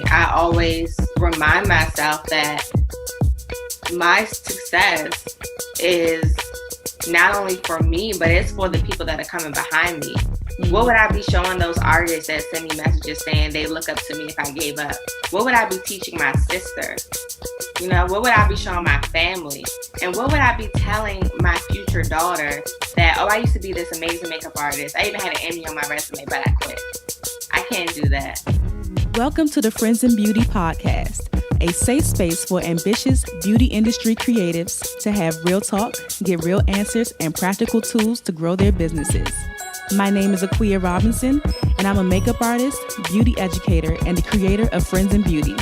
I always remind myself that my success is not only for me, but it's for the people that are coming behind me. What would I be showing those artists that send me messages saying they look up to me if I gave up? What would I be teaching my sister? You know, what would I be showing my family? And what would I be telling my future daughter that, oh, I used to be this amazing makeup artist. I even had an Emmy on my resume, but I quit. I can't do that. Welcome to the Friends in Beauty podcast, a safe space for ambitious beauty industry creatives to have real talk, get real answers, and practical tools to grow their businesses. My name is Aquia Robinson, and I'm a makeup artist, beauty educator, and the creator of Friends in Beauty.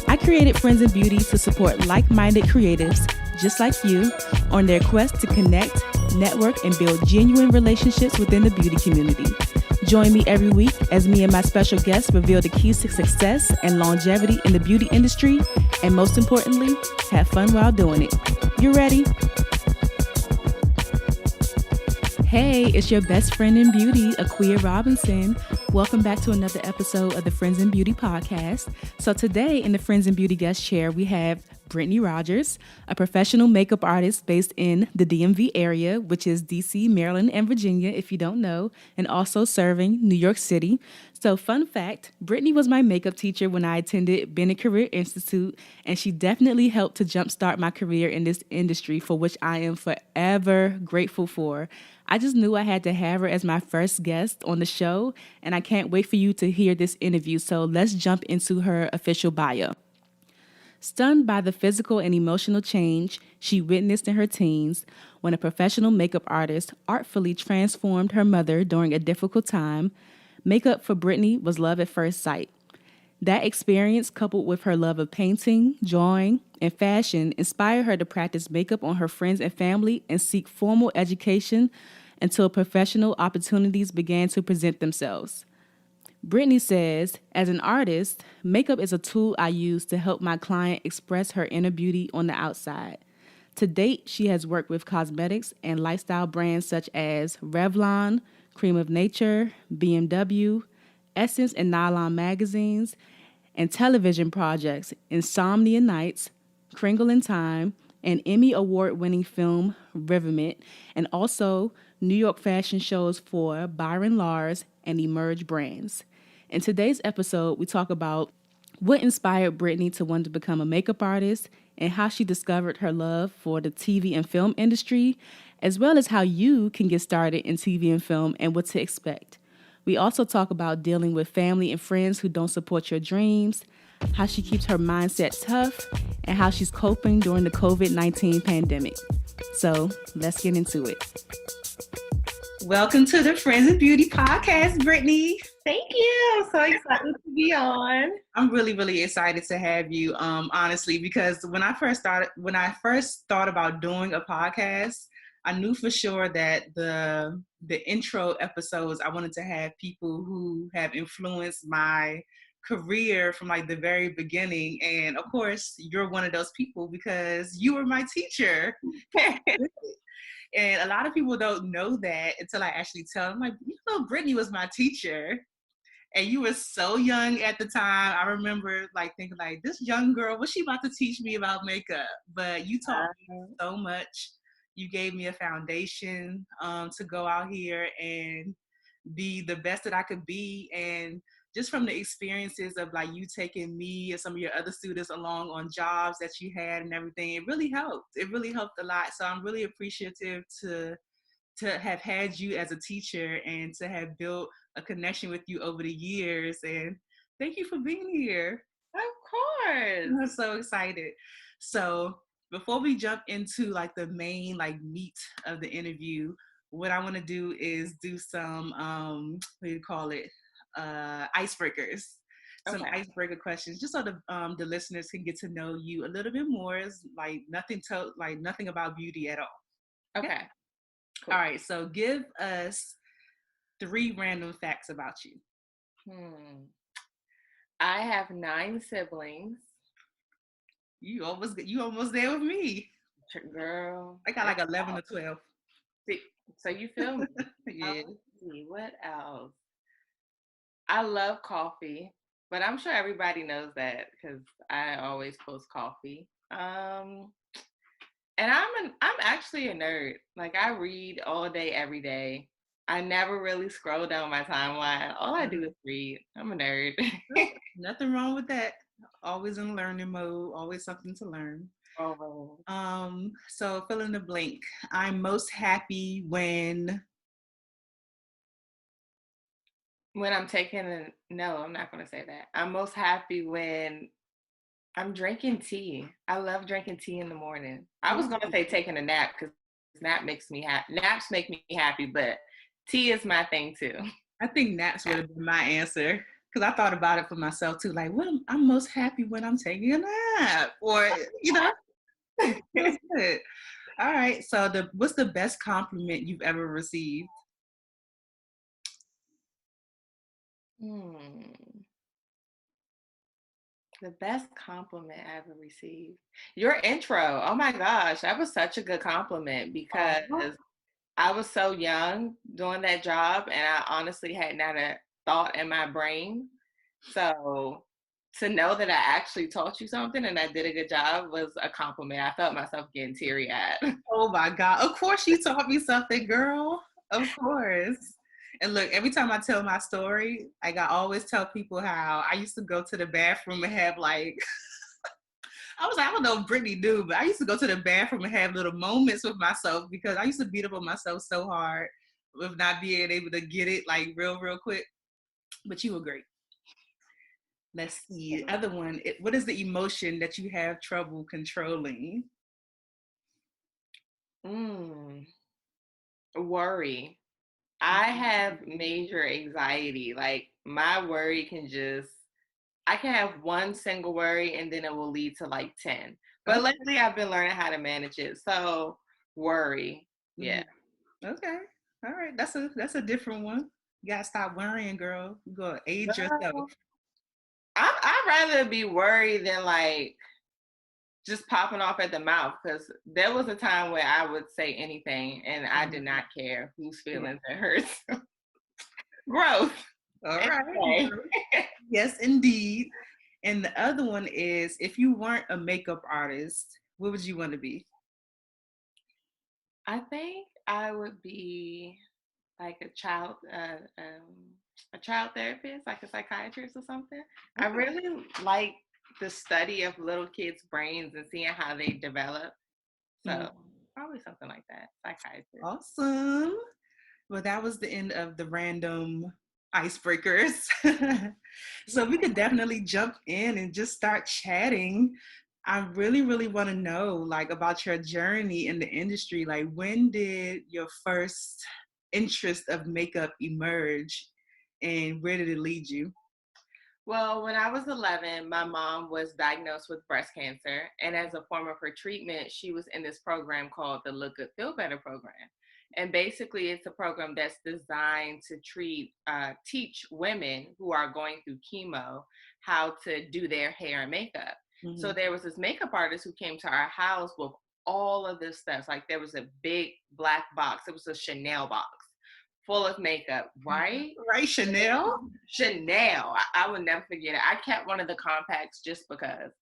I created Friends in Beauty to support like-minded creatives just like you on their quest to connect, network, and build genuine relationships within the beauty community. Join me every week as me and my special guests reveal the keys to success and longevity in the beauty industry, and most importantly, have fun while doing it. You ready? Hey, it's your best friend in beauty, Aquia Robinson. Welcome back to another episode of the Friends in Beauty podcast. So today in the Friends in Beauty guest chair, we have Brittany Rogers, a professional makeup artist based in the DMV area, which is DC, Maryland, and Virginia, if you don't know, and also serving New York City. So fun fact, Brittany was my makeup teacher when I attended Bennett Career Institute, and she definitely helped to jumpstart my career in this industry, for which I am forever grateful for. I just knew I had to have her as my first guest on the show, and I can't wait for you to hear this interview. So let's jump into her official bio. Stunned by the physical and emotional change she witnessed in her teens when a professional makeup artist artfully transformed her mother during a difficult time, makeup for Brittany was love at first sight. That experience, coupled with her love of painting, drawing, and fashion, inspired her to practice makeup on her friends and family and seek formal education until professional opportunities began to present themselves. Brittany says, as an artist, makeup is a tool I use to help my client express her inner beauty on the outside. To date, she has worked with cosmetics and lifestyle brands such as Revlon, Cream of Nature, BMW, Essence and Nylon magazines, and television projects Insomnia Nights, Kringle in Time, and Emmy Award-winning film Rivermint, and also New York fashion shows for Byron Lars and Emerge brands. In today's episode, we talk about what inspired Brittany to want to become a makeup artist and how she discovered her love for the TV and film industry, as well as how you can get started in TV and film and what to expect. We also talk about dealing with family and friends who don't support your dreams, how she keeps her mindset tough, and how she's coping during the COVID-19 pandemic. So let's get into it. Welcome to the Friends of Beauty podcast, Brittany. Thank you. So excited to be on. I'm really excited to have you, honestly, because when I first thought about doing a podcast, I knew for sure that the intro episodes, I wanted to have people who have influenced my career from like the very beginning. And of course, you're one of those people because you were my teacher. And a lot of people don't know that until I actually tell them, like, Brittany was my teacher. And you were so young at the time. I remember like thinking like, this young girl, what's she about to teach me about makeup? But you taught me so much. You gave me a foundation to go out here and be the best that I could be. And just from the experiences of like you taking me and some of your other students along on jobs that you had and everything, it really helped. It really helped a lot. So I'm really appreciative to have had you as a teacher and to have built a connection with you over the years. And thank you for being here. Of course. I'm so excited. So before we jump into like the main like meat of the interview, what I want to do is do some what do you call it? Icebreakers. Some icebreaker questions, just so the listeners can get to know you a little bit more. It's like nothing about beauty at all. Okay. Cool. All right. So give us 3 random facts about you. I have 9 siblings. You almost there with me. Girl. I got like 11 or 12. See, so you feel me? Yeah. See, what else? I love coffee. but I'm sure everybody knows that because I always post coffee. And I'm actually a nerd. Like I read all day, every day. I never really scroll down my timeline. All I do is read. I'm a nerd. Nothing wrong with that. Always in learning mode, always something to learn. Oh, So fill in the blank. I'm most happy when when I'm taking a no, I'm not gonna say that. I'm most happy when I'm drinking tea. I love drinking tea in the morning. I was gonna say taking a nap because naps make me happy, but tea is my thing too. I think naps would have been my answer because I thought about it for myself too. Like, I'm most happy when I'm taking a nap, or it feels good. All right. So what's the best compliment you've ever received? Hmm. The best compliment I ever received. Your intro. Oh my gosh, that was such a good compliment because Oh, I was so young doing that job and I honestly had not a thought in my brain. So to know that I actually taught you something and I did a good job was a compliment. I felt myself getting teary eyed. oh my God. Of course you taught me something, girl. Of course. And look, every time I tell my story, like I always tell people how I used to go to the bathroom and have like I don't know if Brittany knew, but I used to go to the bathroom and have little moments with myself because I used to beat up on myself so hard with not being able to get it like real quick. But you were great. Let's see. Other one. What is the emotion that you have trouble controlling? Mm, worry. I have major anxiety. Like my worry can just I can have one single worry and then it will lead to like 10. But Okay. lately I've been learning how to manage it. So worry. Mhm. Yeah. Okay. All right. That's a different one. You gotta stop worrying, girl. You gotta age yourself. Well, I'd rather be worried than like just popping off at the mouth because there was a time where I would say anything and I did not care whose feelings it hurts. Growth. All right. Anyway, Yes, indeed. And the other one is if you weren't a makeup artist, what would you want to be? I think I would be like a child therapist, like a psychiatrist or something. I Okay. really like the study of little kids' brains and seeing how they develop. Mhm. So probably something like that, psychiatrist. Awesome. Well, that was the end of the random icebreakers. So we could definitely jump in and just start chatting. I really want to know like about your journey in the industry. Like when did your first interest of makeup emerge and where did it lead you? Well, when I was 11, my mom was diagnosed with breast cancer. And as a form of her treatment, she was in this program called the Look Good, Feel Better program. And basically, it's a program that's designed to teach women who are going through chemo how to do their hair and makeup. So Mhm. there was this makeup artist who came to our house with all of this stuff. Like there was a big black box, it was a Chanel box full of makeup, right? Right, Chanel? Chanel. I would never forget it. I kept one of the compacts just because.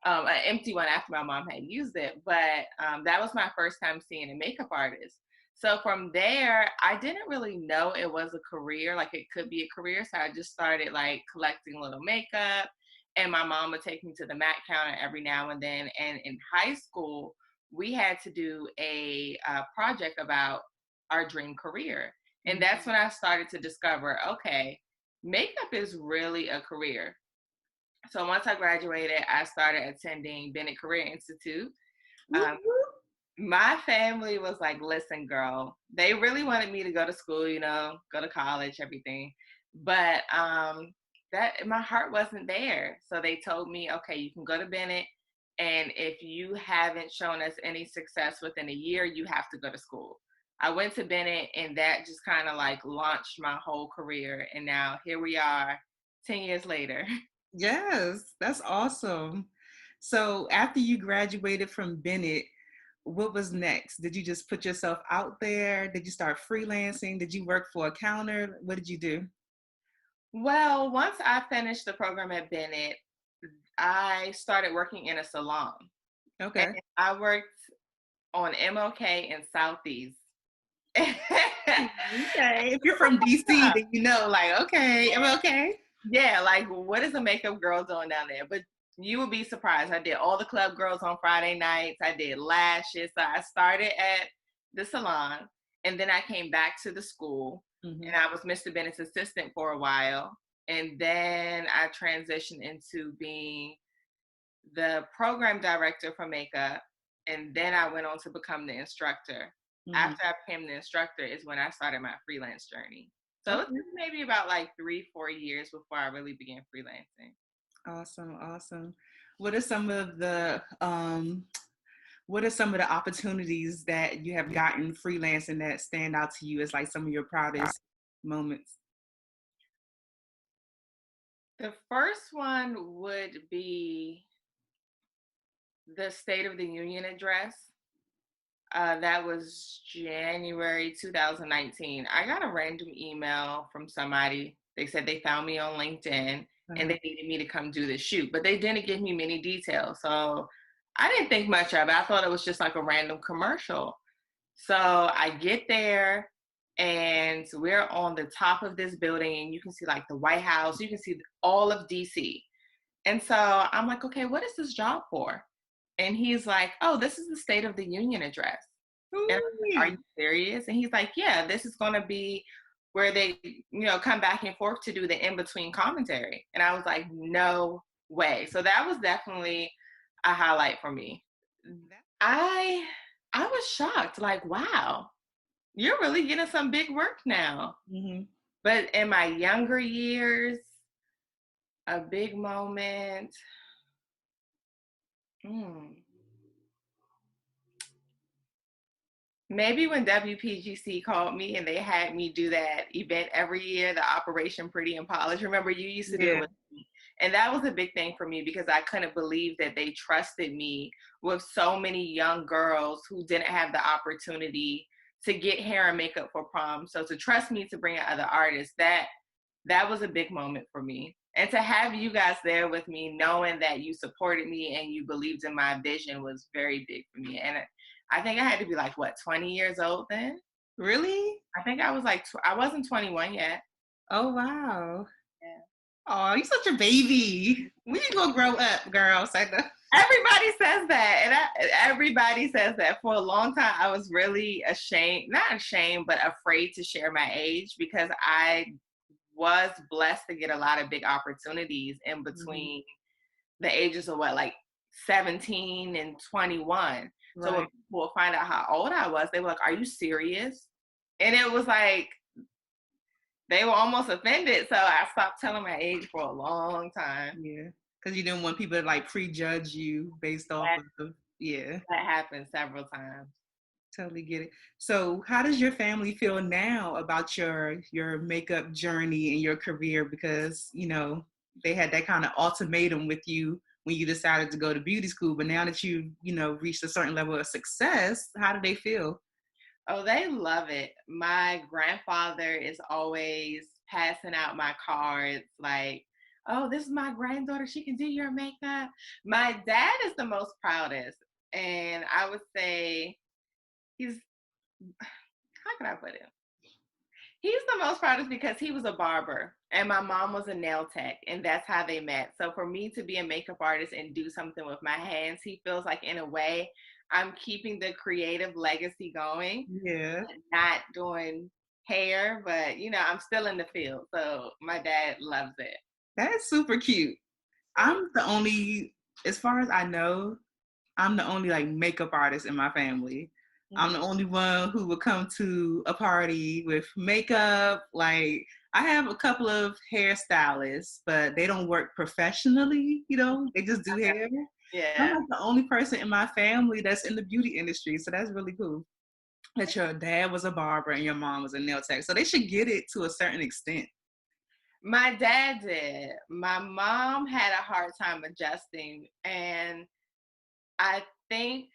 An empty one after my mom had used it. But that was my first time seeing a makeup artist. So from there, I didn't really know it was a career, like it could be a career. So I just started like collecting little makeup. And my mom would take me to the MAC counter every now and then. And in high school, we had to do a project about our dream career. And that's when I started to discover, okay, makeup is really a career. So once I graduated, I started attending Bennett Career Institute. Um, my family was like, listen, girl, they really wanted me to go to school, go to college, everything. But that my heart wasn't there. So they told me, okay, you can go to Bennett. And if you haven't shown us any success within a year, you have to go to school. I went to Bennett and that just kind of like launched my whole career. And now here we are 10 years later. Yes, that's awesome. So after you graduated from Bennett, what was next? Did you just put yourself out there? Did you start freelancing? Did you work for a counter? What did you do? Well, once I finished the program at Bennett, I started working in a salon. And Okay. I worked on MLK and Southeast. Okay. If you're from DC, then you know, like, okay, am I okay? Yeah, like what is a makeup girl doing down there? But you would be surprised. I did all the club girls on Friday nights. I did lashes. So I started at the salon and then I came back to the school and I was Mr. Bennett's assistant for a while. And then I transitioned into being the program director for makeup. And then I went on to become the instructor. Mm-hmm. After I became the instructor is when I started my freelance journey. So it's Okay. maybe about like 3-4 years before I really began freelancing. Awesome. Awesome. What are some of the opportunities that you have gotten freelancing that stand out to you as like some of your proudest moments? The first one would be the State of the Union address. That was January 2019. I got a random email from somebody. They said they found me on LinkedIn and Uh-huh. they needed me to come do the shoot, but they didn't give me many details. So I didn't think much of it. I thought it was just like a random commercial. So I get there and we're on the top of this building and you can see like the White House, you can see all of DC. And so I'm like, okay, what is this job for? And he's like, oh, this is the State of the Union address. And I'm like, are you Ooh. serious? And he's like, yeah, this is going to be where they, come back and forth to do the in-between commentary. And I was like, no way. So that was definitely a highlight for me. I I was shocked, like, wow, you're really getting some big work now. Mm-hmm. But in my younger years, a big moment. Hmm. Maybe when WPGC called me and they had me do that event every year, the Operation Pretty and Polish. Remember, you used to do it Yeah. with me. And that was a big thing for me because I couldn't believe that they trusted me with so many young girls who didn't have the opportunity to get hair and makeup for prom. So to trust me to bring in other artists, that was a big moment for me. And to have you guys there with me, knowing that you supported me and you believed in my vision was very big for me. And I think I had to be like, what, 20 years old then? Really? I think I was like, I wasn't 21 yet. Oh wow. Yeah. Oh, you such a baby. When you gonna grow up, girl? Say that. Everybody says that. And everybody says that. For a long time, I was really ashamed, not ashamed, but afraid to share my age because I was blessed to get a lot of big opportunities in Mm-hmm. between the ages of what, like 17 and 21. So when Right. people would find out how old I was, they were like, are you serious? And it was like, they were almost offended. So I stopped telling my age for a long time. Yeah. Because you didn't want people to like prejudge you based off That, of yeah. that happened several times. Totally get it. So, how does your family feel now about your makeup journey and your career? Because they had that kind of ultimatum with you when you decided to go to beauty school. But now that you reached a certain level of success, how do they feel? Oh, they love it. My grandfather is always passing out my cards like, oh, this is my granddaughter. She can do your makeup. My dad is the most proudest. And I would say he's, how can I put it? He's the most proudest because he was a barber and my mom was a nail tech, and that's how they met. So for me to be a makeup artist and do something with my hands, he feels like in a way I'm keeping the creative legacy going, Yeah, not doing hair, but I'm still in the field. So my dad loves it. that's super cute. I'm the only, as far as I know, I'm the only like makeup artist in my family. I'm the Mhm. only one who would come to a party with makeup. Like I have a couple of hairstylists, but they don't work professionally, they just do hair. I'm Yeah. like the only person in my family that's in the beauty industry. So that's really cool. That your dad was a barber and your mom was a nail tech. So they should get it to a certain extent. My dad did. My mom had a hard time adjusting, and I think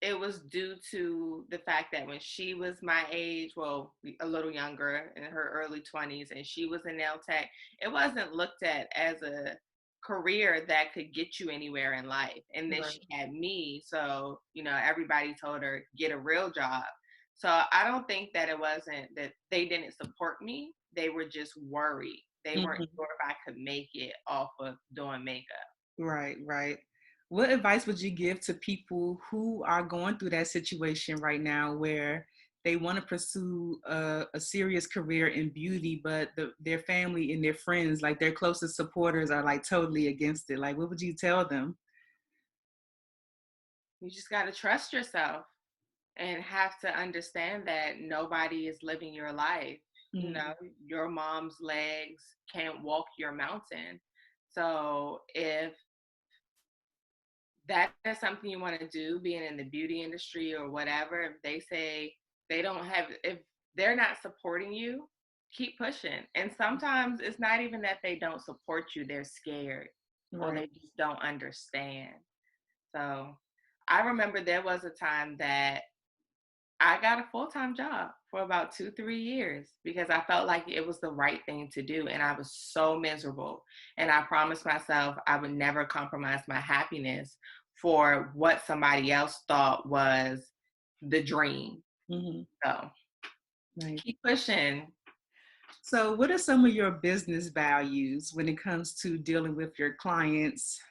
it was due to the fact that when she was my age, well, a little younger in her early 20s, and she was a nail tech, it wasn't looked at as a career that could get you anywhere in life. And then Right. she had me. So, everybody told her, get a real job. So I don't think that it wasn't that they didn't support me. They were just worried. They weren't Mhm. sure if I could make it off of doing makeup. Right, right. What advice would you give to people who are going through that situation right now where they want to pursue a serious career in beauty, but their family and their friends, like their closest supporters, are like totally against it? Like, what would you tell them? You just got to trust yourself and have to understand that nobody is living your life. You Mm-hmm. know, your mom's legs can't walk your mountain. So if that is something you want to do, being in the beauty industry or whatever, if they say they don't have, if they're not supporting you, keep pushing. And sometimes it's not even that they don't support you, they're scared or Right. they just don't understand. So I remember there was a time that I got a full-time job for about 2, 3 years because I felt like it was the right thing to do. And I was so miserable. And I promised myself I would never compromise my happiness for what somebody else thought was the dream. Mm-hmm. So Right. keep pushing. So, what are some of your business values when it comes to dealing with your clients?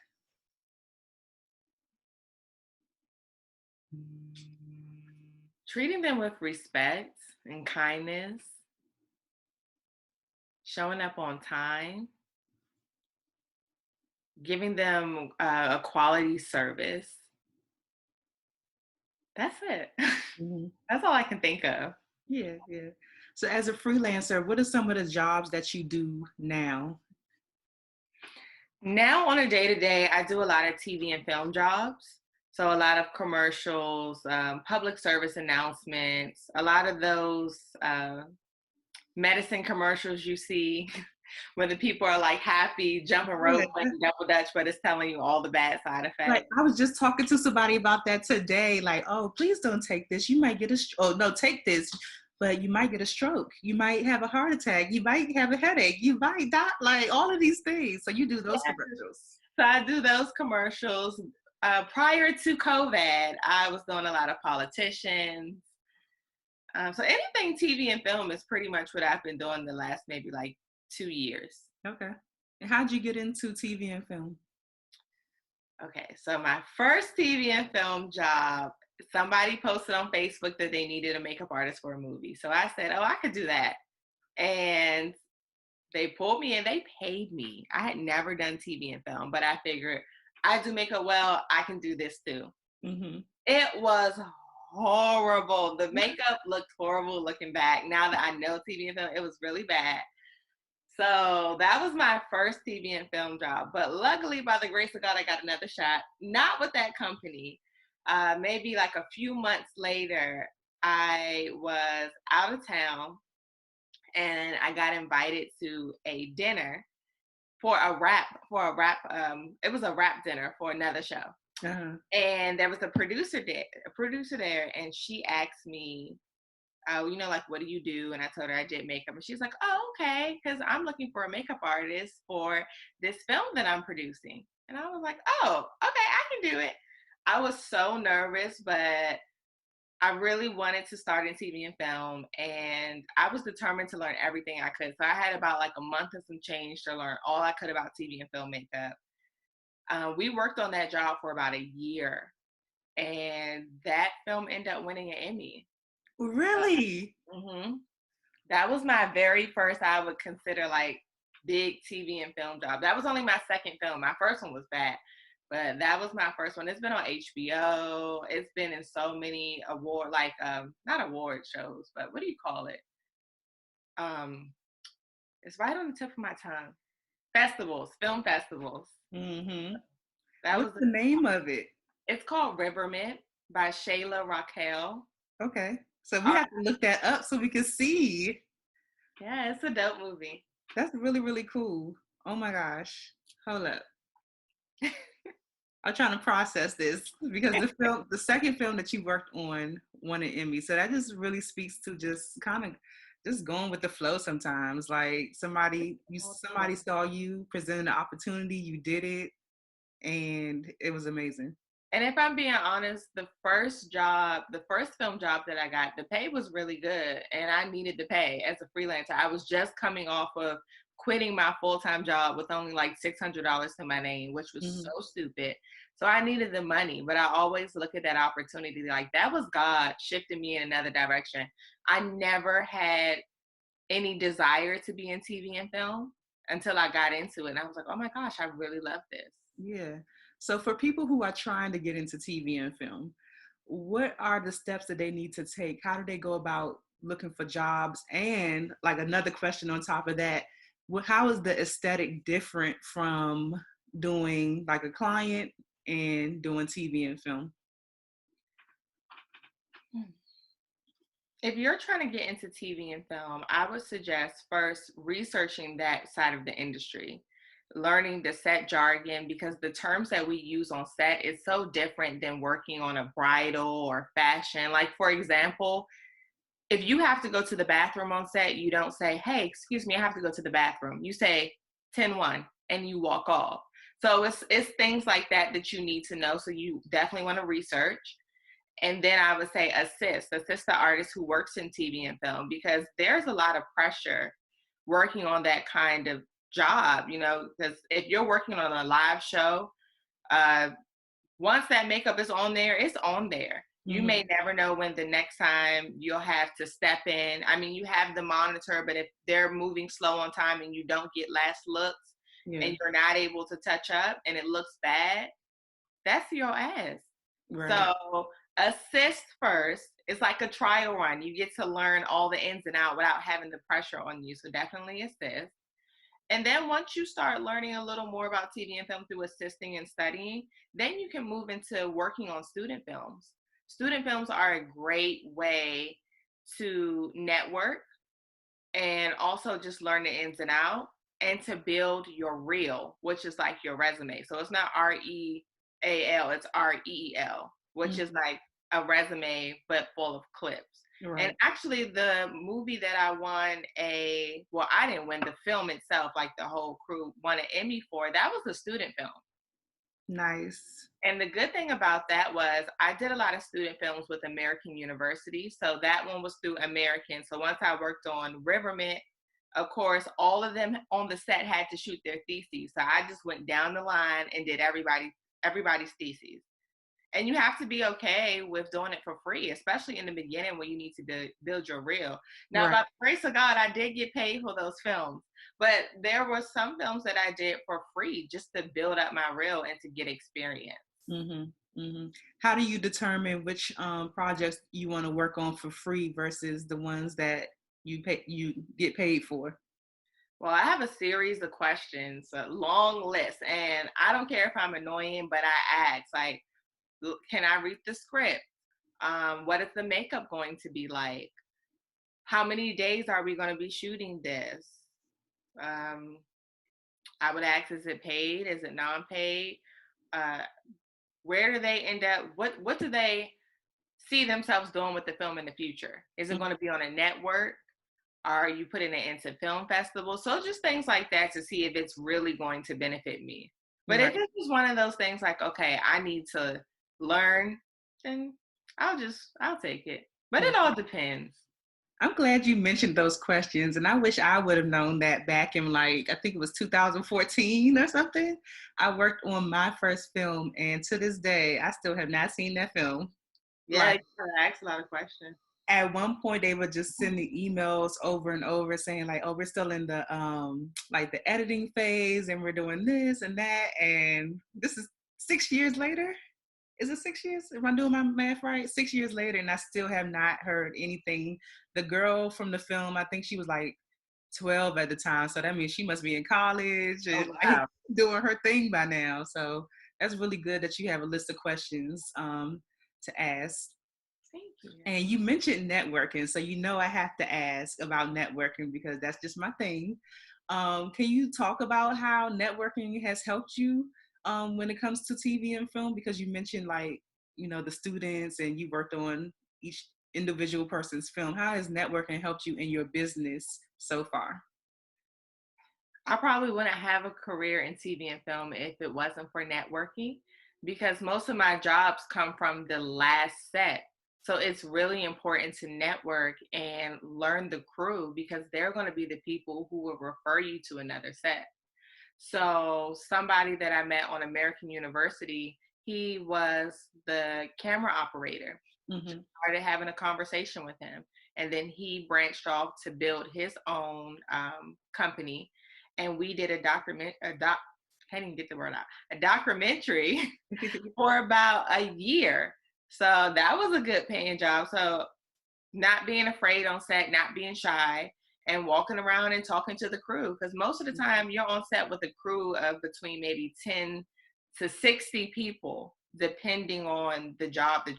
Treating them with respect and kindness, showing up on time, giving them a quality service. That's it. Mm-hmm. That's all I can think of. Yeah, yeah. So, as a freelancer, what are some of the jobs that you do now? Now, on a day to day, I do a lot of TV and film jobs. So, a lot of commercials, public service announcements, a lot of those medicine commercials you see where the people are like happy, jumping rope, Yeah. playing double dutch, but it's telling you all the bad side Like, effects. I was just talking to somebody about that today. Like, oh, please don't take this. You might get oh, no, take this, but you might get a stroke. You might have a heart attack. You might have a headache. You might die. Like, all of these things. So, you do those Yeah. commercials. So, I do those commercials. Prior to COVID, I was doing a lot of politicians. So anything TV and film is pretty much what I've been doing the last maybe like 2 years. Okay. And how'd you get into TV and film? Okay, so my first TV and film job, somebody posted on Facebook that they needed a makeup artist for a movie. So I said, oh, I could do that. And they pulled me and they paid me. I had never done TV and film, but I figured I do makeup well, I can do this too. Mm-hmm. It was horrible. The makeup looked horrible looking back. Now that I know TV and film, it was really bad. So that was my first TV and film job. But luckily, by the grace of God, I got another shot. Not with that company. Maybe like a few months later, I was out of town and I got invited to a dinner for a rap. It was a rap dinner for another show. Uh-huh. And there was a producer there, and she asked me, like, what do you do? And I told her I did makeup. And she's like, oh, okay, because I'm looking for a makeup artist for this film that I'm producing. And I was like, oh, okay, I can do it. I was so nervous, but I really wanted to start in TV and film. And I was determined to learn everything I could. So I had about like a month and some change to learn all I could about TV and film makeup. We worked on that job for about a year. And that film ended up winning an Emmy. Really? Mm-hmm. That was my very first, I would consider like big TV and film job. That was only my second film. My first one was bad, but that was my first one. It's been on HBO. It's been in so many not award shows, but what do you call it? Um, it's right on the tip of my tongue. Festivals, film festivals. Mm-hmm. That What's was. the name of it? It's called Rivermint by Shayla Raquel. Okay. So we have to look that up so we can see. Yeah, it's a dope movie. That's really, really cool. Oh my gosh. Hold up. I'm trying to process this because the second film that you worked on won an Emmy. So that just really speaks to just kind of just going with the flow sometimes. Like somebody saw you, presented an opportunity, you did it, and it was amazing. And if I'm being honest, the first film job that I got, the pay was really good. And I needed the pay as a freelancer. I was just coming off of quitting my full-time job with only like $600 to my name, which was so stupid. So I needed the money, but I always look at that opportunity like that was God shifting me in another direction. I never had any desire to be in TV and film until I got into it. And I was like, oh my gosh, I really love this. Yeah. So for people who are trying to get into TV and film, what are the steps that they need to take? How do they go about looking for jobs? And like another question on top of that, how is the aesthetic different from doing like a client and doing TV and film? If you're trying to get into TV and film, I would suggest first researching that side of the industry, learning the set jargon, because the terms that we use on set is so different than working on a bridal or fashion. Like, for example, if you have to go to the bathroom on set, you don't say, hey, excuse me, I have to go to the bathroom. You say 10-1 and you walk off. So it's things like that you need to know. So you definitely want to research. And then I would say assist the artist who works in TV and film, because there's a lot of pressure working on that kind of job, because if you're working on a live show, once that makeup is on there, it's on there. You may never know when the next time you'll have to step in. I mean, you have the monitor, but if they're moving slow on time and you don't get last looks and you're not able to touch up and it looks bad, that's your ass. Right. So assist first. It's like a trial run. You get to learn all the ins and outs without having the pressure on you. So definitely assist. And then once you start learning a little more about TV and film through assisting and studying, then you can move into working on student films. Student films are a great way to network and also just learn the ins and outs and to build your reel, which is like your resume. So it's not REAL, it's REEL, which is like a resume, but full of clips. Right. And actually the movie that I won I didn't win, the film itself, like the whole crew won an Emmy for, that was a student film. Nice. And the good thing about that was I did a lot of student films with American University. So that one was through American. So once I worked on Rivermint, of course, all of them on the set had to shoot their theses. So I just went down the line and did everybody's theses. And you have to be okay with doing it for free, especially in the beginning when you need to build your reel. Now, by the grace of God, I did get paid for those films. But there were some films that I did for free just to build up my reel and to get experience. How do you determine which projects you want to work on for free versus the ones that you get paid for? Well, I have a series of questions, a long list. And I don't care if I'm annoying, but I ask, like, can I read the script? What is the makeup going to be like? How many days are we going to be shooting this? I would ask, is it paid? Is it non-paid? Where do they end up? What do they see themselves doing with the film in the future? Is it going to be on a network? Are you putting it into film festivals? So just things like that to see if it's really going to benefit me. But if it's just one of those things like, okay, I need to learn, then I'll take it. But it all depends. I'm glad you mentioned those questions, and I wish I would have known that back in I think it was 2014 or something. I worked on my first film, and to this day, I still have not seen that film. Yeah, you ask a lot of questions. At one point, they would just send the emails over and over saying like, "Oh, we're still in the the editing phase, and we're doing this and that." And this is 6 years later. Is it 6 years? Am I doing my math right? 6 years later, and I still have not heard anything. The girl from the film, I think she was like 12 at the time, so that means she must be in college and doing her thing by now. So that's really good that you have a list of questions to ask. Thank you. And you mentioned networking, so I have to ask about networking because that's just my thing. Can you talk about how networking has helped you when it comes to TV and film? Because you mentioned like, the students and you worked on each individual person's film. How has networking helped you in your business so far? I probably wouldn't have a career in TV and film if it wasn't for networking, because most of my jobs come from the last set. So it's really important to network and learn the crew, because they're going to be the people who will refer you to another set. So somebody that I met on American University, he was the camera operator. Mm-hmm. Started having a conversation with him, and then he branched off to build his own company, and we did can't even get the word out, a documentary for about a year. So that was a good paying job. So not being afraid on set, not being shy, and walking around and talking to the crew. Because most of the time you're on set with a crew of between maybe 10 to 60 people, depending on the job that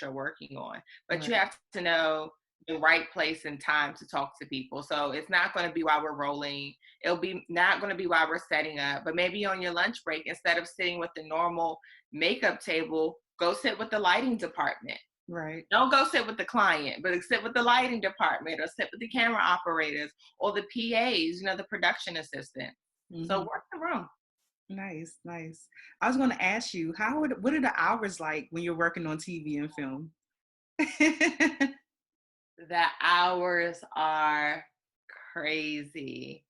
you're working on. But Right. you have to know the right place and time to talk to people. So it's not going to be while we're rolling. It'll be not going to be while we're setting up, but maybe on your lunch break, instead of sitting with the normal makeup table, go sit with the lighting department. Right. Don't go sit with the client, but sit with the lighting department, or sit with the camera operators, or the PAs, the production assistant. Mm-hmm. So work the room. Nice, nice. I was going to ask you, what are the hours like when you're working on TV and film? The hours are crazy.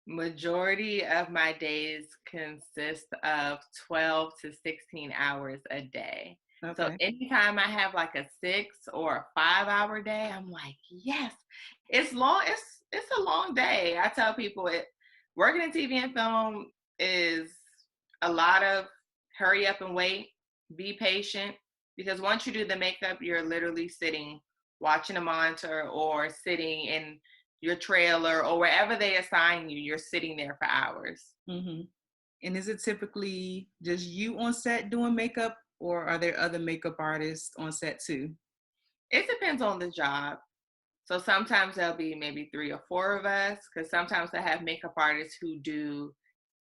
Majority of my days consist of 12 to 16 hours a day. Okay. So anytime I have like a 6 or a 5-hour day, I'm like, yes, it's long. It's a long day. I tell people working in TV and film is a lot of hurry up and wait, be patient, because once you do the makeup, you're literally sitting, watching a monitor, or sitting in your trailer or wherever they assign you, you're sitting there for hours. Mm-hmm. And is it typically just you on set doing makeup, or are there other makeup artists on set too? It depends on the job. So sometimes there'll be maybe 3 or 4 of us, because sometimes I have makeup artists who do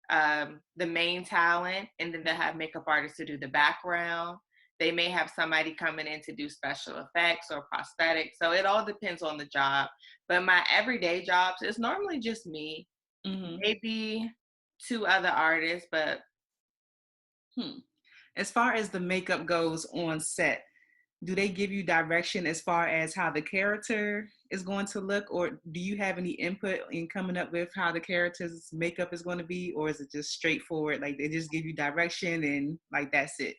the main talent, and then they'll have makeup artists to do the background. They may have somebody coming in to do special effects or prosthetics. So it all depends on the job. But my everyday jobs, it's normally just me, maybe 2 other artists, but. As far as the makeup goes on set, do they give you direction as far as how the character is going to look, or do you have any input in coming up with how the character's makeup is going to be, or is it just straightforward, like they just give you direction and like that's it?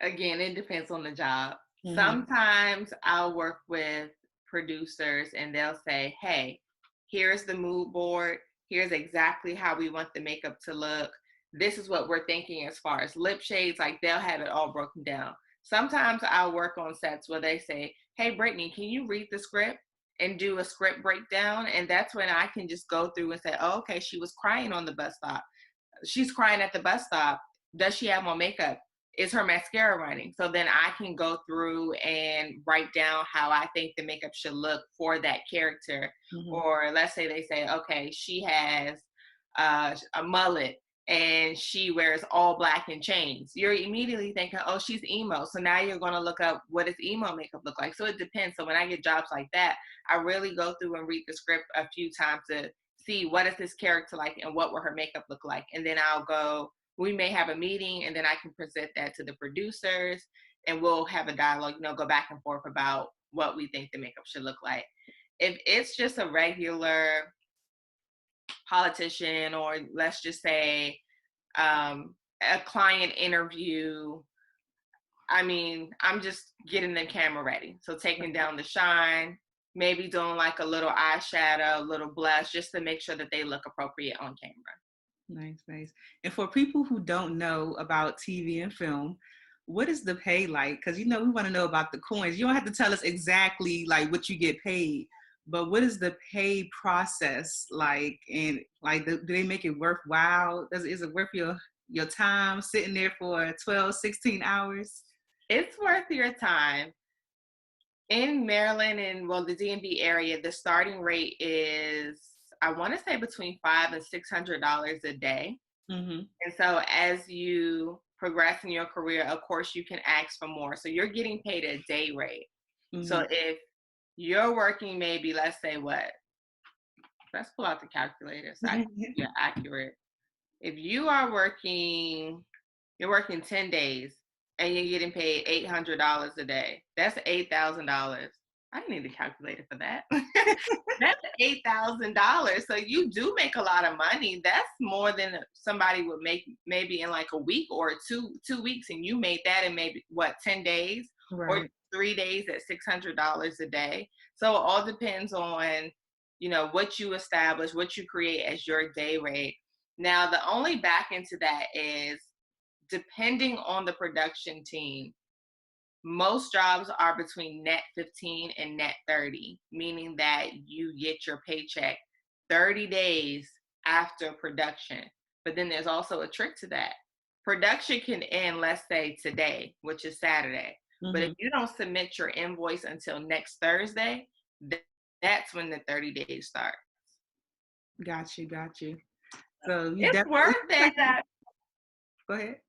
Again, it depends on the job. Mm-hmm. Sometimes I'll work with producers and they'll say, hey, here's the mood board. Here's exactly how we want the makeup to look. This is what we're thinking as far as lip shades. Like, they'll have it all broken down. Sometimes I'll work on sets where they say, hey, Brittany, can you read the script and do a script breakdown? And that's when I can just go through and say, oh, okay, she was crying on the bus stop. She's crying at the bus stop. Does she have more makeup? Is her mascara running? So then I can go through and write down how I think the makeup should look for that character. Mm-hmm. Or let's say they say, okay, she has a mullet and she wears all black and chains. You're immediately thinking, oh, she's emo. So now you're going to look up, what does emo makeup look like? So it depends. So when I get jobs like that, I really go through and read the script a few times to see, what is this character like and what will her makeup look like? And then we may have a meeting, and then I can present that to the producers, and we'll have a dialogue, go back and forth about what we think the makeup should look like. If it's just a regular politician, or let's just say a client interview, I'm just getting the camera ready. So taking down the shine, maybe doing like a little eyeshadow, a little blush, just to make sure that they look appropriate on camera. Nice, nice. And for people who don't know about TV and film, what is the pay like? Because, we want to know about the coins. You don't have to tell us exactly like what you get paid, but what is the pay process like? And like, do they make it worthwhile? Is it worth your time sitting there for 12, 16 hours? It's worth your time. In Maryland and the DMV area, the starting rate is, I want to say, between $500 and $600 a day. Mhm. And so as you progress in your career, of course, you can ask for more. So you're getting paid a day rate. So Mhm. if you're working maybe, let's say what, let's pull out the calculator so I can be accurate. If you're working 10 days and you're getting paid $800 a day, that's $8,000. I didn't need a calculator for that. That's $8,000. So you do make a lot of money. That's more than somebody would make maybe in like a week or two weeks, and you made that in maybe what 10 days or Right. 3 days at $600 a day. So it all depends on what you establish, what you create as your day rate. Now the only back into that is depending on the production team. Most jobs are between net 15 and net 30, meaning that you get your paycheck 30 days after production. But then there's also a trick to that. Production can end, let's say today, which is Saturday. But if Mhm. you don't submit your invoice until next Thursday, that's when the 30 days start. Got you. Got you. So you It's definitely. worth it. Go ahead.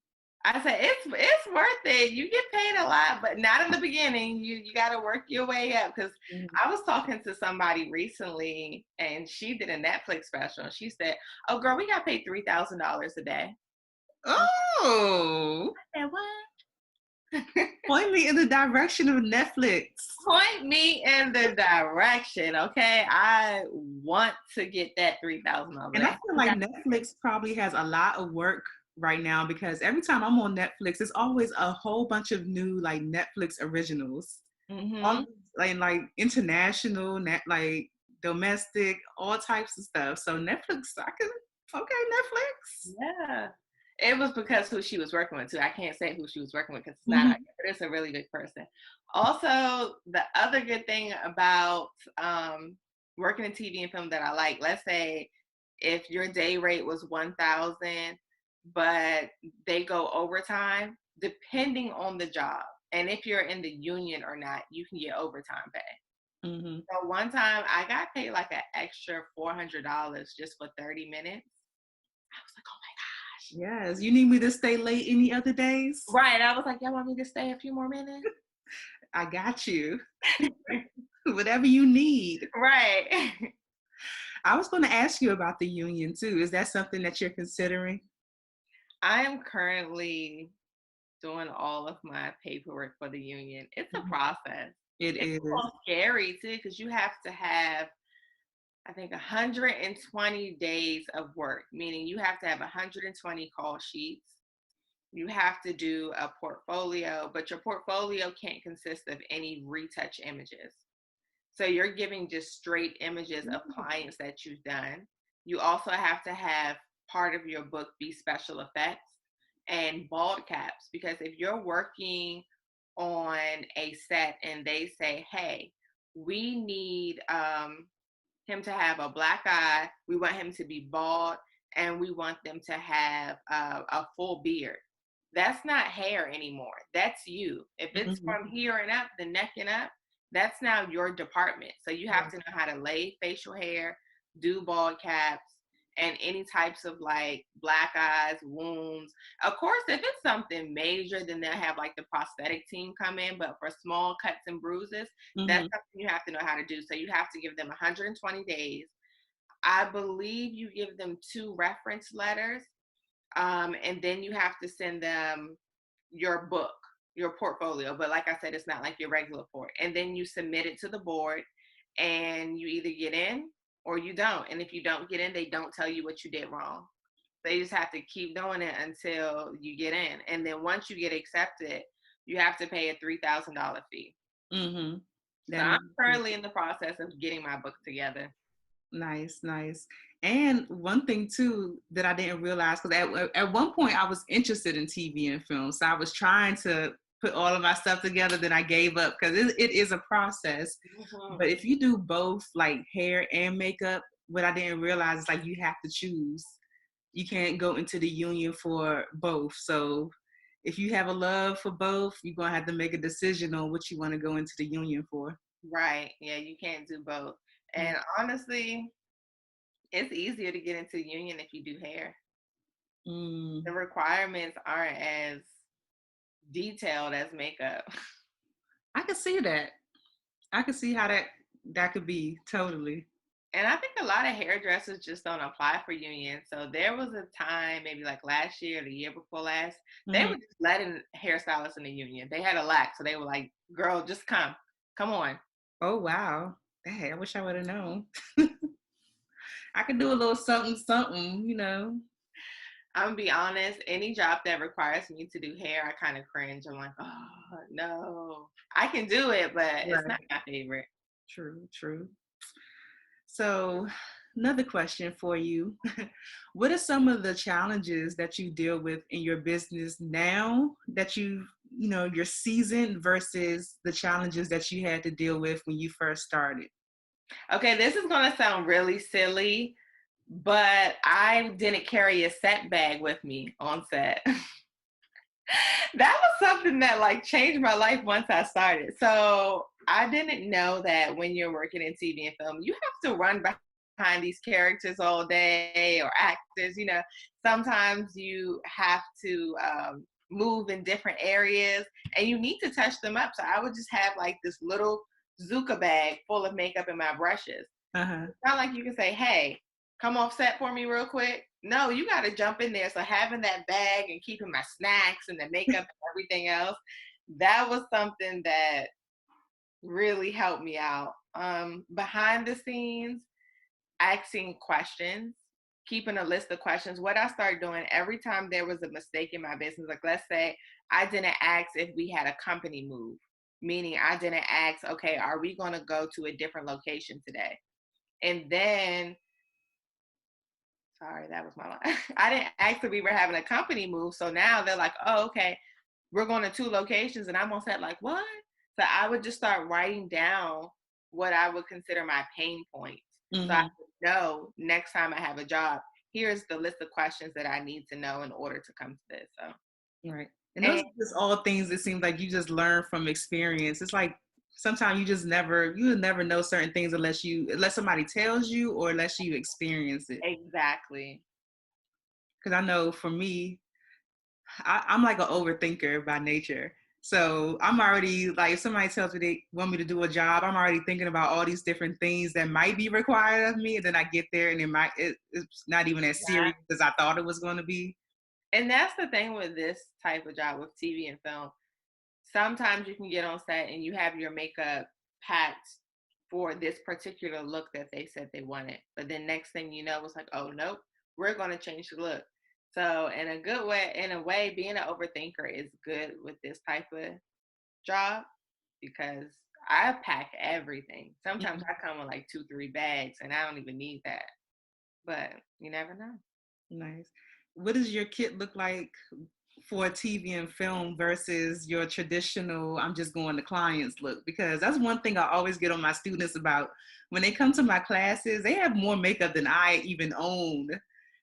I say it's worth it. You get paid a lot, but not in the beginning. You got to work your way up. Because Mhm. I was talking to somebody recently, and she did a Netflix special. And she said, "Oh, girl, we got paid $3,000 a day." Oh, I said, "What?" point me in the direction of Netflix. Point me in the direction, okay? I want to get that $3,000. And I feel like Netflix probably has a lot of work right now because every time I'm on Netflix, it's always a whole bunch of new like Netflix originals, all Mm-hmm. like international, like domestic, all types of stuff. So Netflix, okay, Netflix. Yeah. It was because who she was working with too. I can't say who she was working with because it's not, Mhm. but it's a really good person. Also, the other good thing about working in TV and film that I like, let's say if your day rate was 1,000, but they go overtime, depending on the job. And if you're in the union or not, you can get overtime pay. Mhm. So one time I got paid like an extra $400 just for 30 minutes. I was like, oh my gosh. Yes, you need me to stay late any other days? Right. I was like, y'all want me to stay a few more minutes? I got you. Whatever you need. Right. I was going to ask you about the union too. Is that something that you're considering? I am currently doing all of my paperwork for the union. It's a Mhm. process. It It's a is. little scary too, because you have to have, I think, 120 days of work, meaning you have to have 120 call sheets. You have to do a portfolio, but your portfolio can't consist of any retouch images. So you're giving just straight images of clients that you've done. You also have to have part of your book be special effects and bald caps, because if you're working on a set and they say, hey, we need him to have a black eye, we want him to be bald, and we want them to have a full beard. That's not hair anymore. That's you. If it's Mhm. from here and up, the neck and up, that's now your department. So you have Right. to know how to lay facial hair, do bald caps, and any types of like black eyes, wounds. Of course, if it's something major, then they'll have like the prosthetic team come in. But for small cuts and bruises, that's Mhm. something you have to know how to do. So you have to give them 120 days. I believe you give them 2 reference letters, and then you have to send them your book, your portfolio. But like I said, it's not like your regular port. And then you submit it to the board, and you either get in or you don't. And if you don't get in, they don't tell you what you did wrong. They just have to keep doing it until you get in. And then once you get accepted, you have to pay a $3,000 fee. Mhm. So That I'm makes sense. currently in the process of getting my book together. Nice, nice. And one thing too that I didn't realize, because at one point I was interested in TV and film, so I was trying to put all of my stuff together. Then I gave up because it is a process. Mhm. But if you do both, like hair and makeup, what I didn't realize is like you have to choose. You can't go into the union for both. So if you have a love for both, you're gonna have to make a decision on what you want to go into the union for. Right. Yeah, you can't do both. Mm. And honestly, it's easier to get into union if you do hair. Mm. The requirements aren't as detailed as makeup. I can see that. I can see how that could be totally. And I think a lot of hairdressers just don't apply for unions. So there was a time, maybe like last year or the year before last, they were just letting hairstylists in the union. They had a lack, so they were like, "Girl, just come on." Oh wow. Hey, I wish I would have known. I could do a little something, something, you know. I'm gonna be honest. Any job that requires me to do hair, I kind of cringe. I'm like, oh no, I can do it, but it's not Right. my favorite. True, true. So, another question for you. What are some of the challenges that you deal with in your business now that you're seasoned versus the challenges that you had to deal with when you first started? Okay, this is gonna sound really silly, but I didn't carry a set bag with me on set. That was something that like changed my life once I started. So I didn't know that when you're working in TV and film, you have to run behind these characters all day or actors. Sometimes you have to move in different areas and you need to touch them up. So I would just have like this little Zuka bag full of makeup and my brushes. Uh-huh. It's not like you can say, hey, come off set for me real quick. No, you got to jump in there. So having that bag and keeping my snacks and the makeup and everything else, that was something that really helped me out. Behind the scenes, asking questions, keeping a list of questions. What I started doing every time there was a mistake in my business, like let's say I didn't ask if we had a company move, meaning I didn't ask, okay, are we going to go to a different location today? And then, sorry, that was my line. I didn't ask if we were having a company move. So now they're like, oh, okay, we're going to 2 locations. And I'm on set like, what? So I would just start writing down what I would consider my pain points. So I Mm-hmm. would know next time I have a job, here's the list of questions that I need to know in order to come to this. So, Right. And those and are just all things that seem like you just learn from experience. It's like sometimes you will never know certain things unless somebody tells you or unless you experience it. exactly. Because I know for me, I'm like an overthinker by nature. So I'm already like, if somebody tells me they want me to do a job, I'm already thinking about all these different things that might be required of me. And then I get there and it's not even as serious as I thought it was going to be. And that's the thing with this type of job with TV and film. Sometimes you can get on set and you have your makeup packed for this particular look that they said they wanted. But then next thing you know, it's like, oh, nope, we're going to change the look. So in a way, being an overthinker is good with this type of job because I pack everything. Sometimes I come with like 2, 3 bags and I don't even need that. But you never know. Nice. What does your kit look like for TV and film versus your traditional I'm just going to clients look? Because that's one thing I always get on my students about. When they come to my classes, they have more makeup than I even own.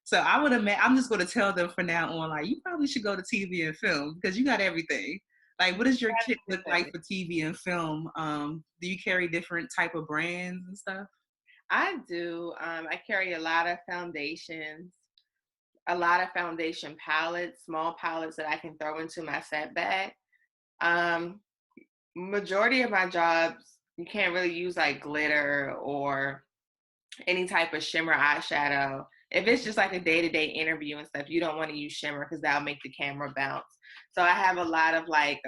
So I'm just going to tell them from now on, like, you probably should go to TV and film because you got everything. Like, what does your kit look like for TV and film? Do you carry different type of brands and stuff? I do. I carry a lot of foundations, a lot of foundation palettes, small palettes that I can throw into my set bag. Um, Majority of my jobs, you can't really use like glitter or any type of shimmer eyeshadow. If it's just like a day-to-day interview and stuff, you don't want to use shimmer because that'll make the camera bounce. So I have a lot of like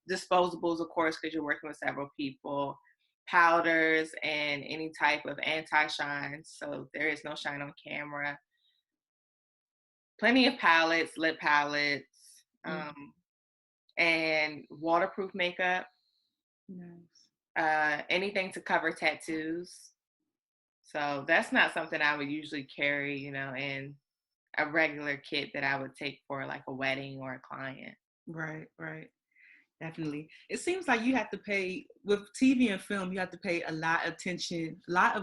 disposables, of course, because you're working with several people, powders, and any type of anti-shine. So there is no shine on camera. Plenty of palettes, lip palettes, and waterproof makeup. Nice. Anything to cover tattoos. So that's not something I would usually carry, in a regular kit that I would take for like a wedding or a client. Right, right. Definitely. It seems like you have to pay with TV and film, you have to pay a lot of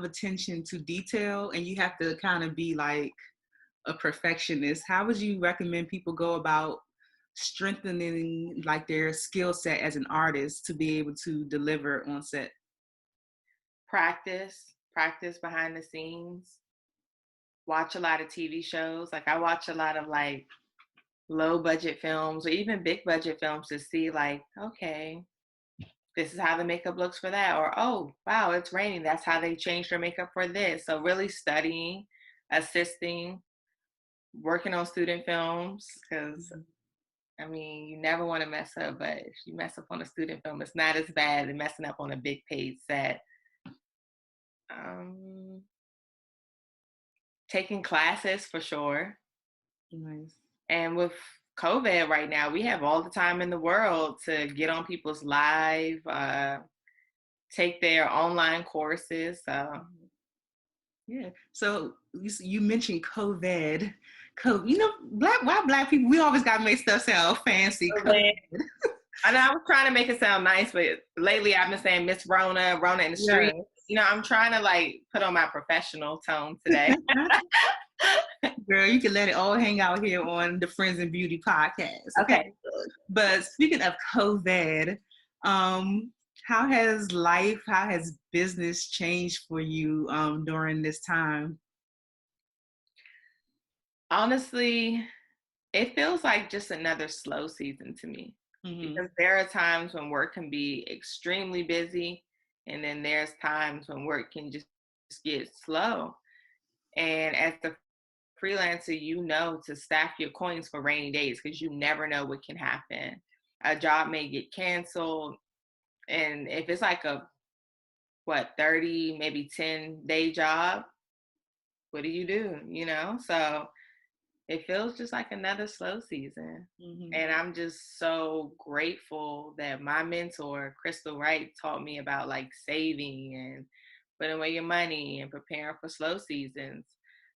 attention to detail, and you have to kind of be like a perfectionist. How would you recommend people go about strengthening like their skill set as an artist to be able to deliver on set? Practice behind the scenes, watch a lot of TV shows. Like I watch a lot of like low budget films or even big budget films to see like, okay, this is how the makeup looks for that. Or, oh, wow, it's raining. That's how they changed their makeup for this. So really studying, assisting, working on student films because I mean, you never want to mess up, but if you mess up on a student film, it's not as bad as messing up on a big paid set. Taking classes for sure. Nice. And with COVID right now, we have all the time in the world to get on people's live, take their online courses. So. Yeah. So you mentioned COVID. You know, why black people, we always got to make stuff sound fancy. COVID. I know I was trying to make it sound nice, but lately I've been saying Miss Rona, Rona in the street. Yes. You know, I'm trying to like put on my professional tone today. Girl, you can let it all hang out here on the Friends in Beauty podcast. Okay. But speaking of COVID, how has business changed for you during this time? Honestly, it feels like just another slow season to me. Because there are times when work can be extremely busy, and then there's times when work can just get slow. And as the freelancer, you know to stack your coins for rainy days because you never know what can happen. A job may get canceled, and if it's like a 30, maybe 10-day job, what do? You know? So it feels just like another slow season. And I'm just so grateful that my mentor, Crystal Wright, taught me about like saving and putting away your money and preparing for slow seasons.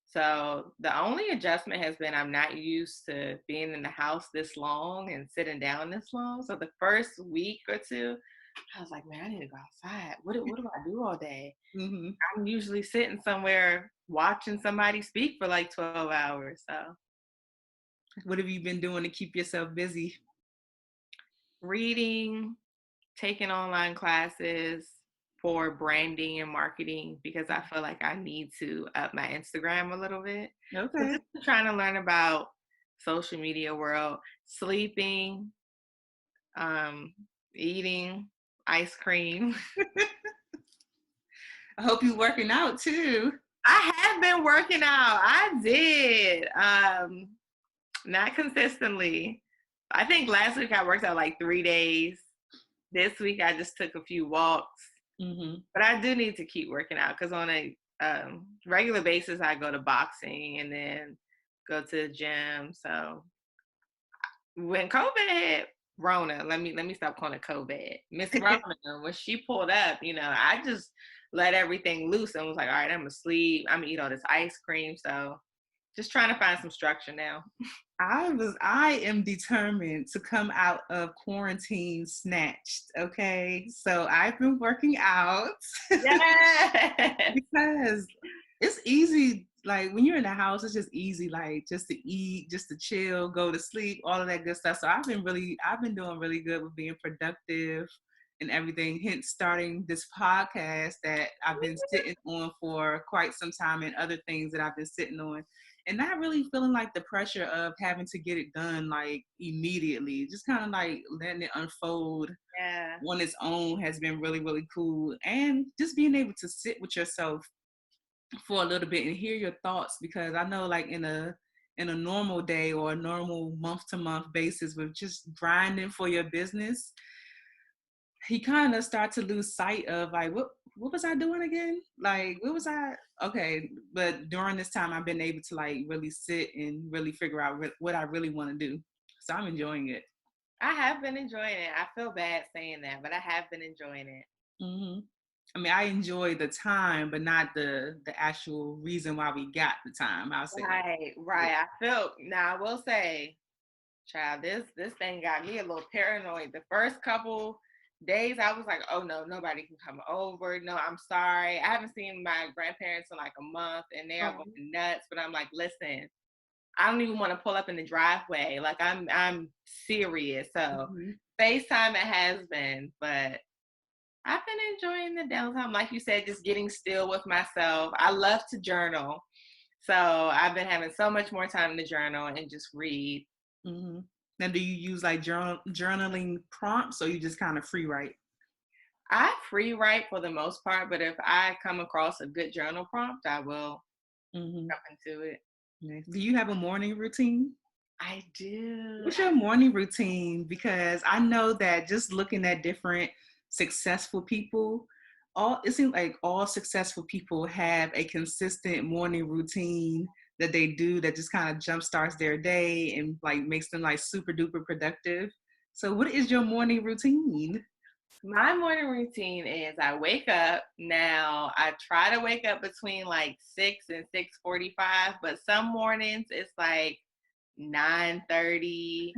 So the only adjustment has been I'm not used to being in the house this long and sitting down this long. So the first week or two, I was like, man, I need to go outside. What do I do all day? I'm usually sitting somewhere watching somebody speak for like 12 hours. So what have you been doing to keep yourself busy? Reading, taking online classes for branding and marketing because I feel like I need to up my Instagram a little bit. Okay. So just trying to learn about social media world, sleeping, eating ice cream. I hope you're working out too. I have been working out. I did. Not consistently. I think last week I worked out like 3 days. This week I just took a few walks. But I do need to keep working out because on a regular basis I go to boxing and then go to the gym. So when COVID hit, Rona, let me stop calling it COVID. Miss Rona, when she pulled up, you know, I just let everything loose and was like, all right, I'm gonna sleep. I'm gonna eat all this ice cream. So just trying to find some structure now. I am determined to come out of quarantine snatched. Okay. So I've been working out. Yes. Because it's easy. Like when you're in the house, it's just easy, like just to eat, just to chill, go to sleep, all of that good stuff. So I've been doing really good with being productive and everything, hence starting this podcast that I've been sitting on for quite some time and other things that I've been sitting on. And not really feeling like the pressure of having to get it done like immediately. Just kind of like letting it unfold on its own has been really, really cool. And just being able to sit with yourself for a little bit and hear your thoughts, because I know like in a normal day or a normal month-to-month basis with just grinding for your business, he kind of start to lose sight of like, what was I doing again? Like, what was I? Okay. But during this time, I've been able to like really sit and really figure out what I really want to do. So I'm enjoying it. I have been enjoying it. I feel bad saying that, but I have been enjoying it. I mean, I enjoy the time, but not the actual reason why we got the time. I'll say right. I feel now. I will say, child, this thing got me a little paranoid. The first couple days, I was like, oh no, nobody can come over. No, I'm sorry. I haven't seen my grandparents in like a month, and they are going nuts. But I'm like, listen, I don't even want to pull up in the driveway. Like I'm serious. So FaceTime it has been, but I've been enjoying the downtime. Like you said, just getting still with myself. I love to journal. So I've been having so much more time to journal and just read. Mm-hmm. Now, do you use like journaling prompts, or you just kind of free write? I free write for the most part, but if I come across a good journal prompt, I will jump into it. Nice. Do you have a morning routine? I do. What's your morning routine? Because I know that just looking at different successful people, it seems like all successful people have a consistent morning routine that they do that just kind of jumpstarts their day and like makes them like super duper productive. So what is your morning routine? My morning routine is I wake up. Now I try to wake up between like 6 and 6:45, but some mornings it's like 9:30,